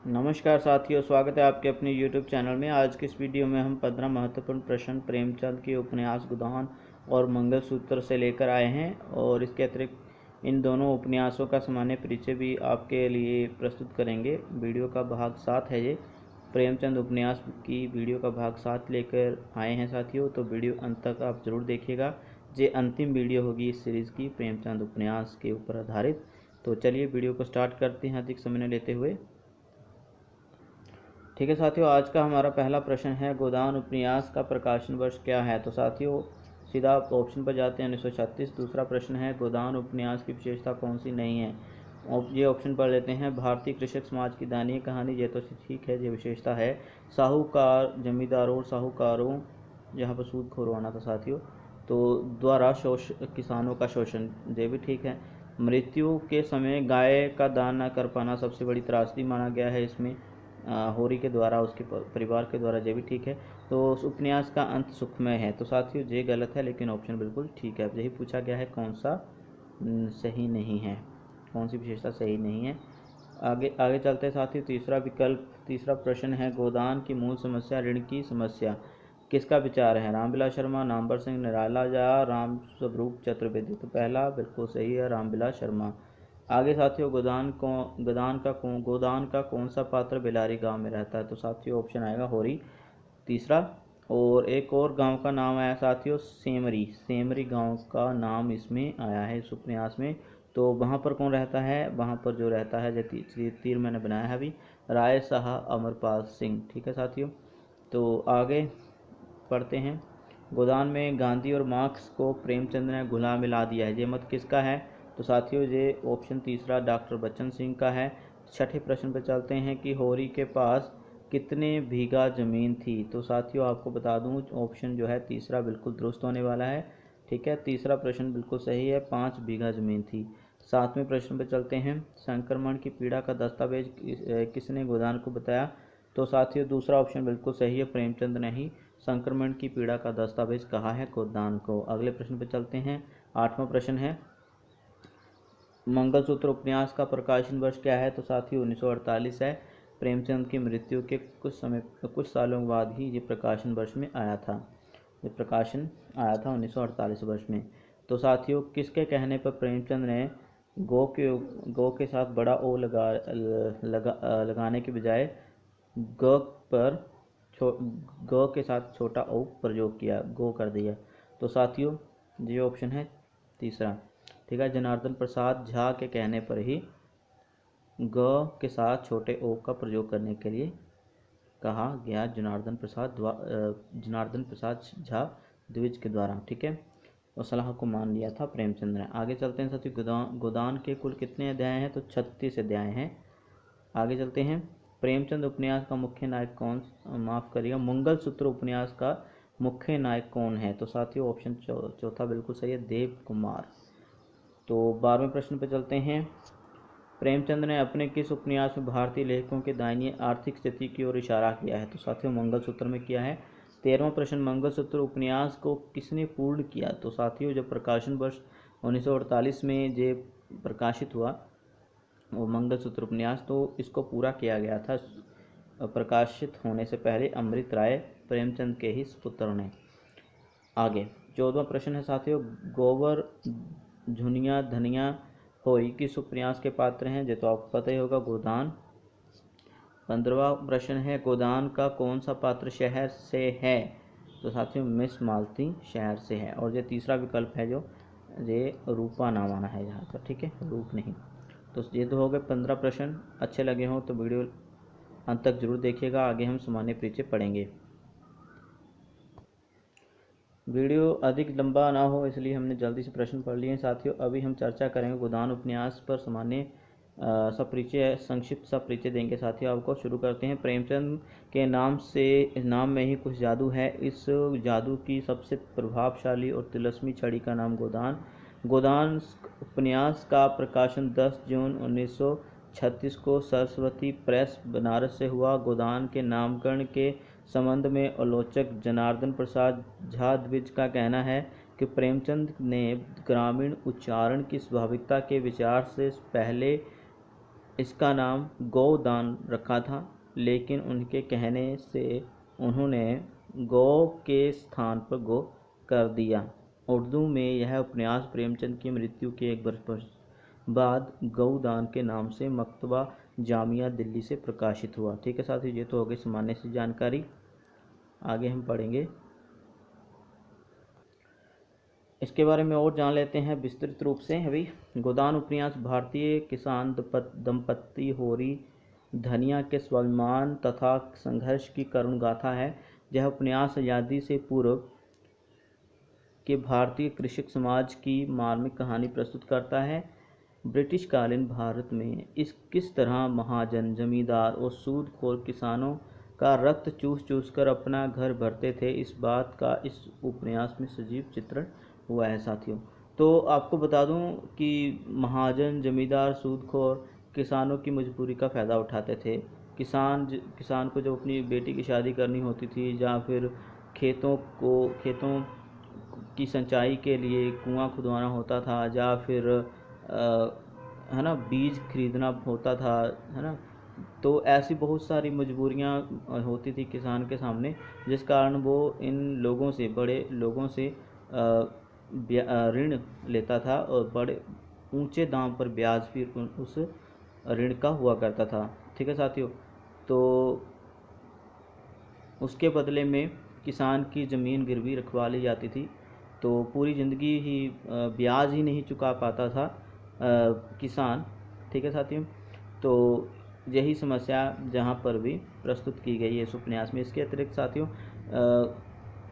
नमस्कार साथियों, स्वागत है आपके अपने YouTube चैनल में। आज की इस वीडियो में हम 15 महत्वपूर्ण प्रश्न प्रेमचंद के उपन्यास गोदान और मंगलसूत्र से लेकर आए हैं और इसके अतिरिक्त इन दोनों उपन्यासों का सामान्य परिचय भी आपके लिए प्रस्तुत करेंगे। वीडियो का भाग 7 है ये। प्रेमचंद उपन्यास की वीडियो का भाग 7 लेकर आए हैं साथियों, तो वीडियो अंत तक आप ज़रूर देखिएगा। ये अंतिम वीडियो होगी इस सीरीज़ की प्रेमचंद उपन्यास के ऊपर आधारित। तो चलिए वीडियो को स्टार्ट करते हैं अधिक समय न लेते हुए। ठीक है साथियों, आज का हमारा पहला प्रश्न है, गोदान उपन्यास का प्रकाशन वर्ष क्या है। तो साथियों सीधा ऑप्शन पर जाते हैं, 1936। दूसरा प्रश्न है, गोदान उपन्यास की विशेषता कौन सी नहीं है। ये ऑप्शन पढ़ लेते हैं, भारतीय कृषक समाज की दयनीय कहानी, ये तो ठीक है, ये विशेषता है। साहूकार जमींदारों और साहूकारों, जहाँ पर सूदखोर होना था साथियों, तो द्वारा किसानों का शोषण, ये भी ठीक है। मृत्यु के समय गाय का दान न कर पाना सबसे बड़ी त्रासदी माना गया है इसमें, होरी के द्वारा, उसके परिवार के द्वारा, ये भी ठीक है। तो उस उपन्यास का अंत सुखमय है। तो साथियों ये गलत है, लेकिन ऑप्शन बिल्कुल ठीक है। यही पूछा गया है, कौन सा सही नहीं है, कौन सी विशेषता सही नहीं है। आगे आगे चलते हैं साथियों। तीसरा प्रश्न है, गोदान की मूल समस्या, ऋण की समस्या, किसका विचार है। रामविलास शर्मा, नामवर सिंह निराला या राम स्वरूप चतुर्वेदी। तो पहला बिल्कुल सही है, रामविलास शर्मा। आगे साथियों, गोदान का कौन सा पात्र बेलारी गांव में रहता है। तो साथियों ऑप्शन आएगा होरी, तीसरा। और एक और गांव का नाम आया साथियों, सेमरी गांव का नाम इसमें आया है इस उपन्यास में। तो वहाँ पर कौन रहता है, वहाँ पर जो रहता है, जो तीर मैंने बनाया है अभी, राय साहा अमरपाल सिंह। ठीक है साथियों, तो आगे पढ़ते हैं। गोदान में गांधी और मार्क्स को प्रेमचंद ने घुला मिला दिया है, ये मत किसका है। तो साथियों ये ऑप्शन तीसरा डॉक्टर बच्चन सिंह का है। छठे प्रश्न पर चलते हैं कि होरी के पास कितने बीघा ज़मीन थी। तो साथियों आपको बता दूं, ऑप्शन जो है तीसरा बिल्कुल दुरुस्त होने वाला है। ठीक है, तीसरा प्रश्न बिल्कुल सही है, 5 बीघा ज़मीन थी। सातवें प्रश्न पर चलते हैं, संक्रमण की पीड़ा का दस्तावेज किसने गोदान को बताया। तो साथियों दूसरा ऑप्शन बिल्कुल सही है, प्रेमचंद ने ही संक्रमण की पीड़ा का दस्तावेज कहा है गोदान को। अगले प्रश्न पर चलते हैं। आठवां प्रश्न है, मंगलसूत्र उपन्यास का प्रकाशन वर्ष क्या है। तो साथियों 1948 है। प्रेमचंद की मृत्यु के कुछ सालों बाद ही ये प्रकाशन वर्ष में आया था, ये प्रकाशन आया था 1948 वर्ष में। तो साथियों किसके कहने पर प्रेमचंद ने गो के साथ बड़ा ओ लगाने के बजाय ग पर ग के साथ छोटा ओ प्रयोग किया, गो कर दिया। तो साथियों ये ऑप्शन है तीसरा। ठीक है, जनार्दन प्रसाद झा के कहने पर ही ग के साथ छोटे ओ का प्रयोग करने के लिए कहा गया, जनार्दन प्रसाद झा द्विज के द्वारा। ठीक है, और सलाह को मान लिया था प्रेमचंद ने। आगे चलते हैं साथियों, गोदान के कुल कितने अध्याय हैं। तो 36 अध्याय हैं। आगे चलते हैं, प्रेमचंद उपन्यास का मुख्य नायक कौन, माफ करिएगा, मंगलसूत्र उपन्यास का मुख्य नायक कौन है। तो साथियों ऑप्शन चौथा बिल्कुल सही है, देव कुमार। तो 12वें प्रश्न पर चलते हैं, प्रेमचंद ने अपने किस उपन्यास में भारतीय लेखकों के दयनीय आर्थिक स्थिति की ओर इशारा किया है। तो साथियों मंगलसूत्र में किया है। 13वां प्रश्न, मंगलसूत्र उपन्यास को किसने पूर्ण किया। तो साथियों जब प्रकाशन वर्ष 1948 में जे प्रकाशित हुआ वो मंगलसूत्र उपन्यास, तो इसको पूरा किया गया था प्रकाशित होने से पहले अमृत राय प्रेमचंद के ही पुत्र ने। आगे 14वां प्रश्न है साथियों, गोवर झुनिया धनिया होई किस उपन्यास के पात्र हैं। ये तो आपको पता ही होगा, गोदान। 15वां प्रश्न है, गोदान का कौन सा पात्र शहर से है। तो साथियों मिस मालती शहर से है। और ये तीसरा विकल्प है जो ये रूपा नाम आना है यहाँ पर। ठीक है, रूप नहीं। तो ये तो हो गए 15 प्रश्न। अच्छे लगे हों तो वीडियो अंत तक जरूर देखिएगा। आगे हम सामान्य परिचय पढ़ेंगे। वीडियो अधिक लंबा ना हो इसलिए हमने जल्दी से प्रश्न पढ़ लिए हैं साथियों। अभी हम चर्चा करेंगे गोदान उपन्यास पर सामान्य सा परिचय, संक्षिप्त सा परिचय देंगे साथियों आपको। शुरू करते हैं। प्रेमचंद के नाम में ही कुछ जादू है। इस जादू की सबसे प्रभावशाली और तिलस्मी छड़ी का नाम गोदान उपन्यास का प्रकाशन 10 जून 1936 को सरस्वती प्रेस बनारस से हुआ। गोदान के नामकरण के संबंध में आलोचक जनार्दन प्रसाद झा द्विज का कहना है कि प्रेमचंद ने ग्रामीण उच्चारण की स्वाभाविकता के विचार से पहले इसका नाम गोदान रखा था, लेकिन उनके कहने से उन्होंने गौ के स्थान पर गो कर दिया। उर्दू में यह उपन्यास प्रेमचंद की मृत्यु के एक वर्ष बाद गौदान के नाम से मकतबा जामिया दिल्ली से प्रकाशित हुआ। ठीक है साथियों, ये तो हो गई सामान्य सी जानकारी। आगे हम पढ़ेंगे, इसके बारे में और जान लेते हैं विस्तृत रूप से। अभी गोदान उपन्यास भारतीय किसान दंपत्ति होरी धनिया के स्वाभिमान तथा संघर्ष की करुण गाथा है। यह उपन्यास आज़ादी से पूर्व के भारतीय कृषक समाज की मार्मिक कहानी प्रस्तुत करता है। ब्रिटिश कालीन भारत में किस तरह महाजन, जमींदार और सूदखोर किसानों का रक्त चूस चूस कर अपना घर भरते थे, इस बात का इस उपन्यास में सजीव चित्रण हुआ है साथियों। तो आपको बता दूं कि महाजन, जमींदार, सूदखोर किसानों की मजबूरी का फ़ायदा उठाते थे। किसान को जब अपनी बेटी की शादी करनी होती थी, या फिर खेतों की सिंचाई के लिए कुआं खुदवाना होता था, या फिर है ना बीज खरीदना होता था, है ना, तो ऐसी बहुत सारी मजबूरियां होती थी किसान के सामने, जिस कारण वो इन लोगों से, बड़े लोगों से ऋण लेता था, और बड़े ऊंचे दाम पर ब्याज भी उस ऋण का हुआ करता था। ठीक है साथियों, तो उसके बदले में किसान की ज़मीन गिरवी रखवा ली जाती थी, तो पूरी ज़िंदगी ही ब्याज ही नहीं चुका पाता था किसान। ठीक है साथियों, तो यही समस्या जहाँ पर भी प्रस्तुत की गई है इस उपन्यास में। इसके अतिरिक्त साथियों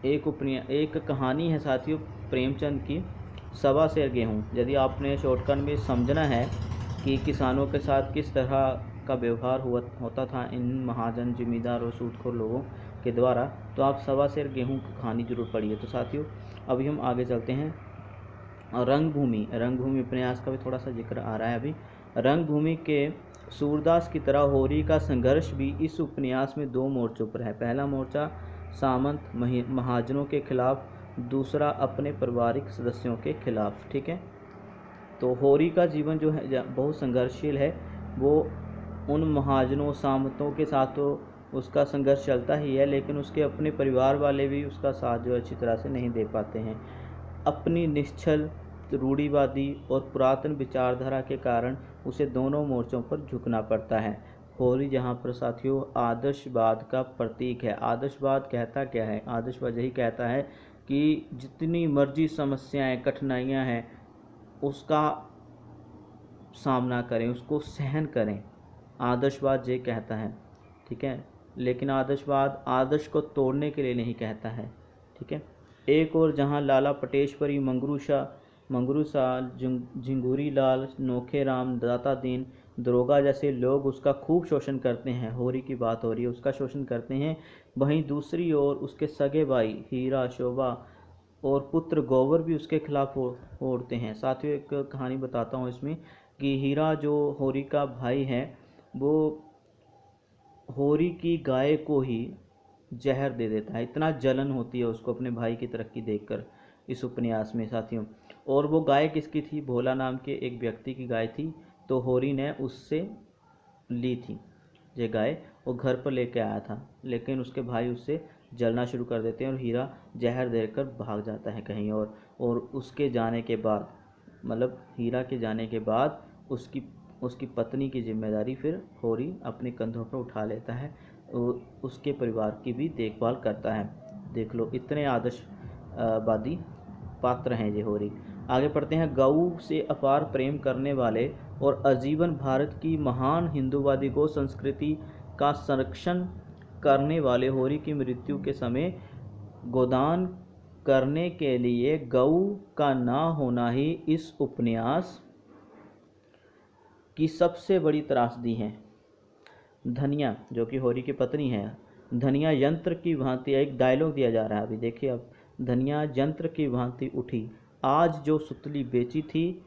एक कहानी है साथियों प्रेमचंद की, सवा सेर गेहूँ। यदि आपने शॉर्टकट में समझना है कि किसानों के साथ किस तरह का व्यवहार होता था इन महाजन, जमींदार और सूदखोर लोगों के द्वारा, तो आप सवा सेर गेहूँ की कहानी जरूर पढ़िए। तो साथियों अभी हम आगे चलते हैं। रंगभूमि उपन्यास का भी थोड़ा सा जिक्र आ रहा है अभी। रंगभूमि के सूरदास की तरह होरी का संघर्ष भी इस उपन्यास में दो मोर्चों पर है। पहला मोर्चा सामंत महाजनों के खिलाफ, दूसरा अपने पारिवारिक सदस्यों के खिलाफ। ठीक है, तो होरी का जीवन जो है बहुत संघर्षशील है। वो उन महाजनों, सामंतों के साथ तो उसका संघर्ष चलता ही है, लेकिन उसके अपने परिवार वाले भी उसका साथ जो अच्छी तरह से नहीं दे पाते हैं। अपनी निश्चल, रूढ़िवादी और पुरातन विचारधारा के कारण उसे दोनों मोर्चों पर झुकना पड़ता है। होरी जहाँ पर साथियों आदर्शवाद का प्रतीक है। आदर्शवाद कहता क्या है? आदर्शवाद यही कहता है कि जितनी मर्जी समस्याएं, कठिनाइयां हैं, उसका सामना करें, उसको सहन करें। आदर्शवाद ये कहता है। ठीक है, लेकिन आदर्शवाद आदर्श को तोड़ने के लिए नहीं कहता है। ठीक है, एक और जहाँ लाला पटेश्वरी, मंगरू शाह, झिंगुरी लाल, नोखे राम, दाता दीन, दरोगा जैसे लोग उसका खूब शोषण करते हैं, होरी की बात हो रही है, उसका शोषण करते हैं, वहीं दूसरी ओर उसके सगे भाई हीरा, शोभा और पुत्र गोवर भी उसके खिलाफ उड़ते हैं। साथियों एक कहानी बताता हूँ इसमें कि हीरा जो होरी का भाई है, वो होरी की गाय को ही जहर दे देता है। इतना जलन होती है उसको अपने भाई की तरक्की देखकर इस उपन्यास में साथियों। और वो गाय किसकी थी? भोला नाम के एक व्यक्ति की गाय थी। तो होरी ने उससे ली थी ये गाय, वो घर पर लेके आया था, लेकिन उसके भाई उससे जलना शुरू कर देते हैं और हीरा जहर देकर भाग जाता है कहीं और उसके जाने के बाद, मतलब हीरा के जाने के बाद उसकी पत्नी की जिम्मेदारी फिर होरी अपने कंधों पर उठा लेता है, उसके परिवार की भी देखभाल करता है। देख लो, इतने आदर्शवादी पात्र हैं ये होरी। आगे पढ़ते हैं। गऊ से अपार प्रेम करने वाले और आजीवन भारत की महान हिंदूवादी गौ संस्कृति का संरक्षण करने वाले होरी की मृत्यु के समय गोदान करने के लिए गऊ का ना होना ही इस उपन्यास की सबसे बड़ी त्रासदी है। धनिया जो कि होरी की पत्नी है, धनिया यंत्र की भांति, एक डायलॉग दिया जा रहा है अभी देखिए अब, धनिया यंत्र की भांति उठी, आज जो सुतली बेची थी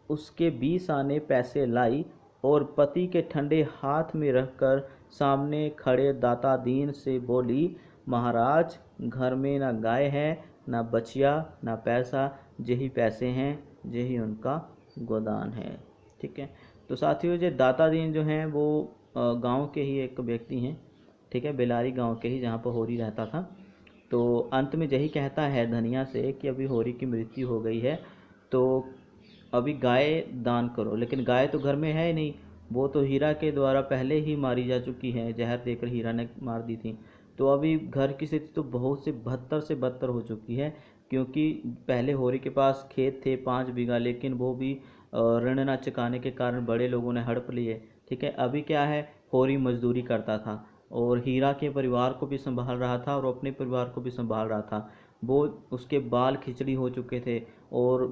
उसके 20 आने पैसे लाई और पति के ठंडे हाथ में रखकर सामने खड़े दाता दीन से बोली, महाराज घर में ना गाय है, ना बछिया, ना पैसा, यही पैसे हैं, यही उनका गोदान है। ठीक है, तो साथियों जो दाता दीन जो हैं वो गांव के ही एक व्यक्ति हैं, ठीक है, बेलारी गांव के ही, जहाँ पर होरी रहता था। तो अंत में यही कहता है धनिया से कि अभी होरी की मृत्यु हो गई है, तो अभी गाय दान करो। लेकिन गाय तो घर में है ही नहीं, वो तो हीरा के द्वारा पहले ही मारी जा चुकी है, जहर देकर हीरा ने मार दी थी। तो अभी घर की स्थिति तो बहुत से बदतर हो चुकी है, क्योंकि पहले होरी के पास खेत थे 5 बीघा, लेकिन वो भी ऋण न चुकाने के कारण बड़े लोगों ने हड़प लिए, ठीक है। अभी क्या है, होरी मजदूरी करता था और हीरा के परिवार को भी संभाल रहा था और अपने परिवार को भी संभाल रहा था। वो उसके बाल खिचड़ी हो चुके थे और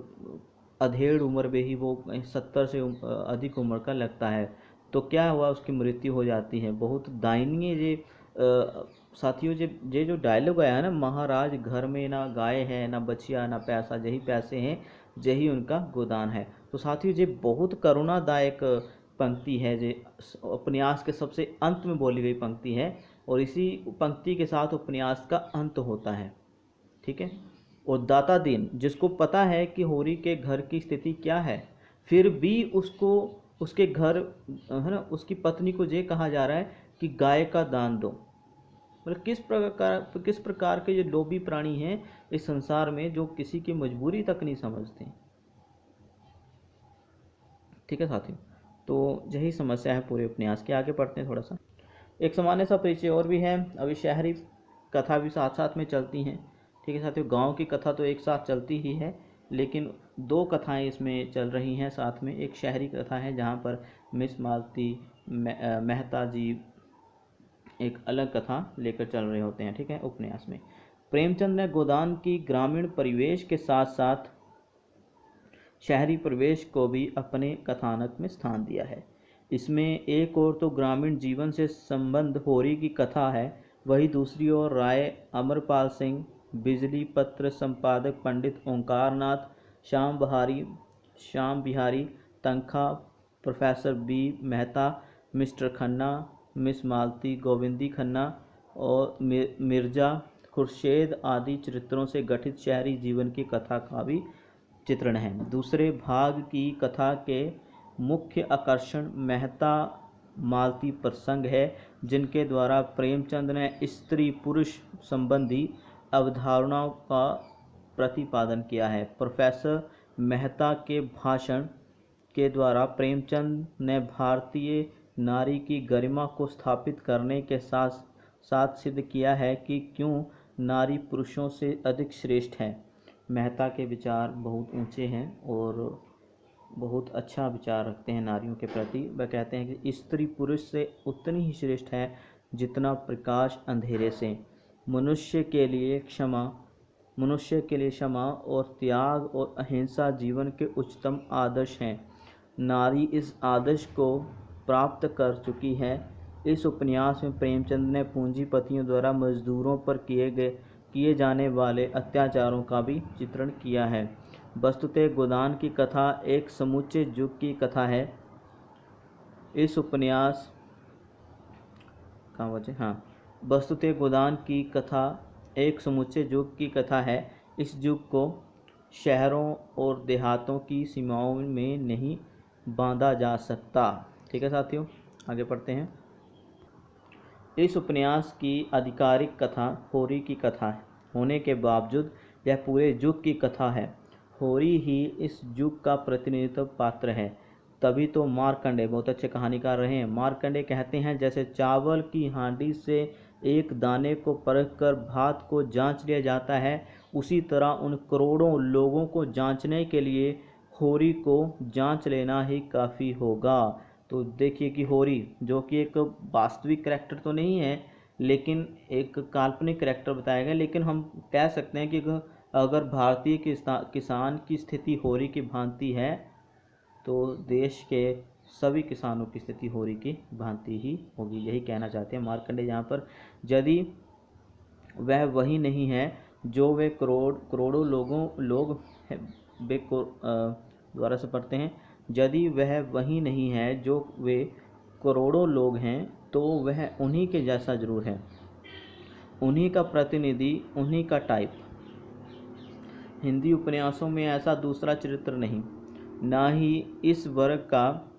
अधेड़ उम्र में ही वो 70 से अधिक उम्र का लगता है। तो क्या हुआ, उसकी मृत्यु हो जाती है। बहुत दयनीय ये साथियों ये जो डायलॉग आया है ना, महाराज घर में ना गाय है ना बछिया ना पैसा, यही पैसे हैं यही उनका गोदान है। तो साथियों ये बहुत करुणादायक पंक्ति है, जे उपन्यास के सबसे अंत में बोली गई पंक्ति है और इसी पंक्ति के साथ उपन्यास का अंत होता है, ठीक है। और दाता दीन जिसको पता है कि होरी के घर की स्थिति क्या है, फिर भी उसको उसके घर है ना, उसकी पत्नी को ये कहा जा रहा है कि गाय का दान दो। मतलब किस प्रकार के ये लोभी प्राणी हैं इस संसार में, जो किसी की मजबूरी तक नहीं समझते, ठीक है साथियों। तो यही समस्या है पूरे उपन्यास की। आगे पढ़ते हैं थोड़ा सा। एक सामान्य सा परिचय और भी है, अभी शहरी कथा भी साथ साथ में चलती हैं, ठीक है साथियों। गांव की कथा तो एक साथ चलती ही है, लेकिन 2 कथाएं इसमें चल रही हैं साथ में। एक शहरी कथा है जहां पर मिस मालती मेहता जी एक अलग कथा लेकर चल रहे होते हैं, ठीक है, उपन्यास में। प्रेमचंद ने गोदान की ग्रामीण परिवेश के साथ साथ शहरी परिवेश को भी अपने कथानक में स्थान दिया है। इसमें एक ओर तो ग्रामीण जीवन से संबंध होरी की कथा है, वहीं दूसरी ओर राय अमरपाल सिंह, बिजली पत्र संपादक Pandit Omkar Nath, Shyam Bihari Tankha, professor B Mehta, mister Khanna, miss Malti, Govindi Khanna और मिर्जा खुर्शेद आदि चरित्रों से गठित शहरी जीवन की कथा का भी चित्रण है। दूसरे भाग की कथा के मुख्य आकर्षण मेहता मालती प्रसंग है, जिनके द्वारा प्रेमचंद ने स्त्री पुरुष संबंधी अवधारणाओं का प्रतिपादन किया है। प्रोफेसर मेहता के भाषण के द्वारा प्रेमचंद ने भारतीय नारी की गरिमा को स्थापित करने के साथ साथ सिद्ध किया है कि क्यों नारी पुरुषों से अधिक श्रेष्ठ है। मेहता के विचार बहुत ऊंचे हैं और बहुत अच्छा विचार रखते हैं नारियों के प्रति। वह कहते हैं कि स्त्री पुरुष से उतनी ही श्रेष्ठ है जितना प्रकाश अंधेरे से। मनुष्य के लिए क्षमा और त्याग और अहिंसा जीवन के उच्चतम आदर्श हैं। नारी इस आदर्श को प्राप्त कर चुकी है। इस उपन्यास में प्रेमचंद ने पूंजीपतियों द्वारा मजदूरों पर किए जाने वाले अत्याचारों का भी चित्रण किया है। वस्तुतः गोदान की कथा एक समूचे युग की कथा है। इस उपन्यास वस्तुतः गोदान की कथा एक समूचे युग की कथा है। इस युग को शहरों और देहातों की सीमाओं में नहीं बांधा जा सकता, ठीक है साथियों। आगे पढ़ते हैं। इस उपन्यास की आधिकारिक कथा होरी की कथा होने के बावजूद यह पूरे युग की कथा है। होरी ही इस युग का प्रतिनिधित्व पात्र है। तभी तो मार्कंडे बहुत अच्छे कहानीकार रहे हैं। मार्कंडे कहते हैं, जैसे चावल की हांडी से एक दाने को परखकर भात को जांच लिया जाता है, उसी तरह उन करोड़ों लोगों को जांचने के लिए होरी को जांच लेना ही काफ़ी होगा। तो देखिए कि होरी जो कि एक वास्तविक करैक्टर तो नहीं है, लेकिन एक काल्पनिक करैक्टर बताया गया, लेकिन हम कह सकते हैं कि अगर भारतीय किसान की स्थिति होरी की भांति है, तो देश के सभी किसानों की स्थिति होरी की भांति ही होगी। यही कहना चाहते हैं मार्कंडे यहाँ पर। यदि वह वही नहीं है जो वे करोड़ों लोग दोबारा से पढ़ते हैं। यदि वह वही नहीं है जो वे करोड़ों लोग हैं, तो वह उन्हीं के जैसा जरूर है, उन्हीं का प्रतिनिधि, उन्हीं का टाइप। हिंदी उपन्यासों में ऐसा दूसरा चरित्र नहीं, ना ही इस वर्ग का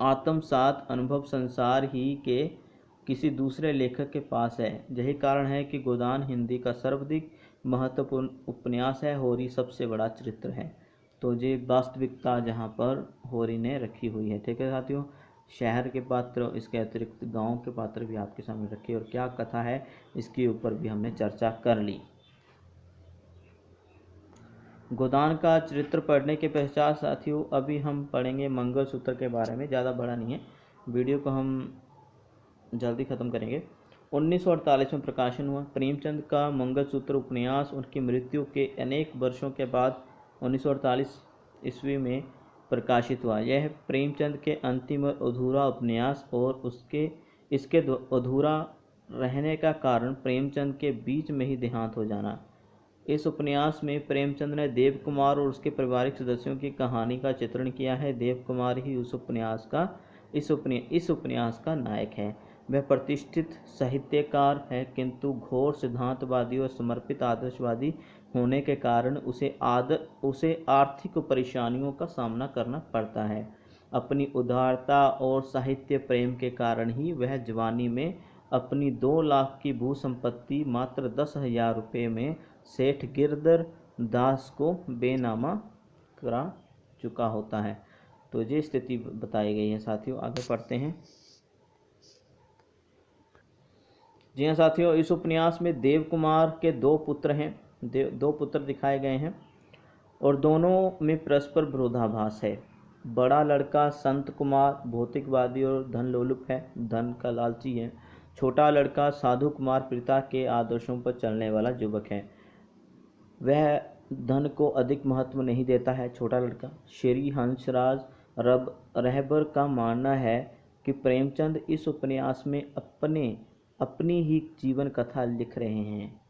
आत्मसात अनुभव संसार ही के किसी दूसरे लेखक के पास है। यही कारण है कि गोदान हिंदी का सर्वाधिक महत्वपूर्ण उपन्यास है। होरी सबसे बड़ा चरित्र है। तो ये वास्तविकता जहाँ पर होरी ने रखी हुई है। ठीक है साथियों, शहर के पात्र, इसके अतिरिक्त गांव के पात्र भी आपके सामने रखे, और क्या कथा है इसके ऊपर भी हमने चर्चा कर ली। गोदान का चरित्र पढ़ने के पश्चात साथियों अभी हम पढ़ेंगे मंगलसूत्र के बारे में। ज़्यादा बड़ा नहीं है, वीडियो को हम जल्दी ख़त्म करेंगे। 1948 में प्रकाशन हुआ। प्रेमचंद का मंगलसूत्र उपन्यास उनकी मृत्यु के अनेक वर्षों के बाद 1948 ईस्वी में प्रकाशित हुआ। यह प्रेमचंद के अंतिम और अधूरा उपन्यास, और इसके अधूरा रहने का कारण प्रेमचंद के बीच में ही देहांत हो जाना। इस उपन्यास में प्रेमचंद ने देव कुमार और उसके पारिवारिक सदस्यों की कहानी का चित्रण किया है। देव कुमार ही इस उपन्यास का नायक है। वह प्रतिष्ठित साहित्यकार है, किंतु घोर सिद्धांतवादी और समर्पित आदर्शवादी होने के कारण उसे आर्थिक परेशानियों का सामना करना पड़ता है। अपनी उदारता और साहित्य प्रेम के कारण ही वह जवानी में अपनी 2 लाख की भू संपत्ति मात्र 10,000 रुपये में सेठ गिरधर दास को बेनामा करा चुका होता है। तो ये स्थिति बताई गई है साथियों। आगे पढ़ते हैं। जी हाँ साथियों, इस उपन्यास में देव कुमार के 2 पुत्र हैं। 2 पुत्र दिखाए गए हैं, और दोनों में परस्पर विरोधाभास है। बड़ा लड़का संत कुमार भौतिकवादी और धन लोलुप है, धन का लालची है। छोटा लड़का साधु कुमार पिता के आदर्शों पर चलने वाला युवक है। वह धन को अधिक महत्व नहीं देता है। छोटा लड़का श्री हंसराज रहबर का मानना है कि प्रेमचंद इस उपन्यास में अपनी ही जीवन कथा लिख रहे हैं।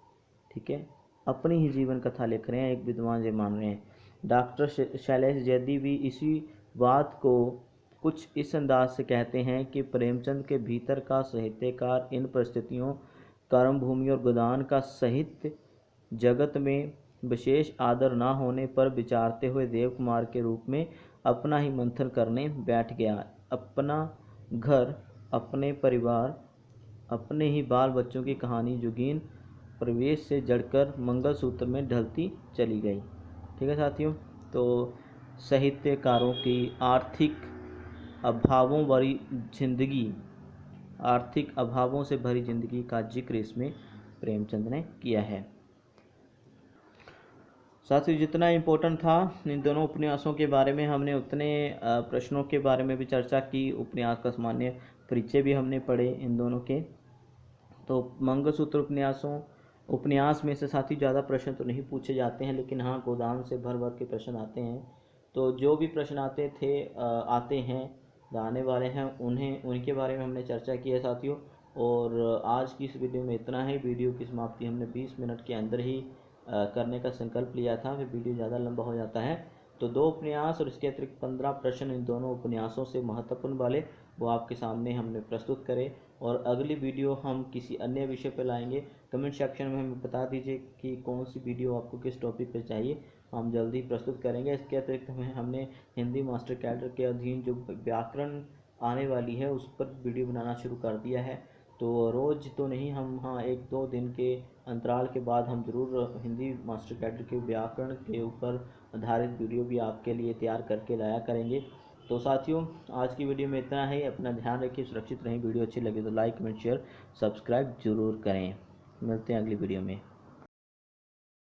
ठीक है, अपनी ही जीवन कथा लिख रहे हैं, एक विद्वान ये मान रहे हैं। डॉक्टर शैलेश जैदी भी इसी बात को कुछ इस अंदाज से कहते हैं कि प्रेमचंद के भीतर का साहित्यकार इन परिस्थितियों, कर्मभूमि और गोदान का साहित्य जगत में विशेष आदर न होने पर विचारते हुए देव कुमार के रूप में अपना ही मंथन करने बैठ गया। अपना घर, अपने परिवार, अपने ही बाल बच्चों की कहानी जुगीन प्रवेश से जड़कर मंगलसूत्र में ढलती चली गई। ठीक है साथियों, तो साहित्यकारों की आर्थिक अभावों से भरी जिंदगी का जिक्र इसमें प्रेमचंद ने किया है। साथियों, जितना इम्पोर्टेंट था इन दोनों उपन्यासों के बारे में हमने, उतने प्रश्नों के बारे में भी चर्चा की। उपन्यास का सामान्य परिचय भी हमने पढ़े इन दोनों के। तो मंगलसूत्र उपन्यास में से साथी ज़्यादा प्रश्न तो नहीं पूछे जाते हैं, लेकिन हाँ गोदान से भर के प्रश्न आते हैं। तो जो भी प्रश्न आते हैं आने वाले हैं, उनके बारे में हमने चर्चा की है साथियों। और आज की इस वीडियो में इतना ही। वीडियो की समाप्ति हमने 20 मिनट के अंदर ही करने का संकल्प लिया था, फिर वीडियो ज़्यादा लंबा हो जाता है। तो 2 उपन्यास और इसके अतिरिक्त 15 प्रश्न इन दोनों उपन्यासों से महत्वपूर्ण वाले वो आपके सामने हमने प्रस्तुत करे। और अगली वीडियो हम किसी अन्य विषय पर लाएंगे। कमेंट सेक्शन में हमें बता दीजिए कि कौन सी वीडियो आपको किस टॉपिक पर चाहिए, हम जल्दी प्रस्तुत करेंगे। इसके अतिरिक्त हमने हिंदी मास्टर कैडर के अधीन जो व्याकरण आने वाली है उस पर वीडियो बनाना शुरू कर दिया है। तो रोज़ तो नहीं, हम 1-2 दिन के अंतराल के बाद हम ज़रूर हिंदी मास्टर कैडर के व्याकरण के ऊपर आधारित वीडियो भी आपके लिए तैयार करके लाया करेंगे। तो साथियों, आज की वीडियो में इतना ही। अपना ध्यान रखिए, सुरक्षित रहें। वीडियो अच्छी लगे तो लाइक, कमेंट, शेयर, सब्सक्राइब जरूर करें। मिलते हैं अगली वीडियो में।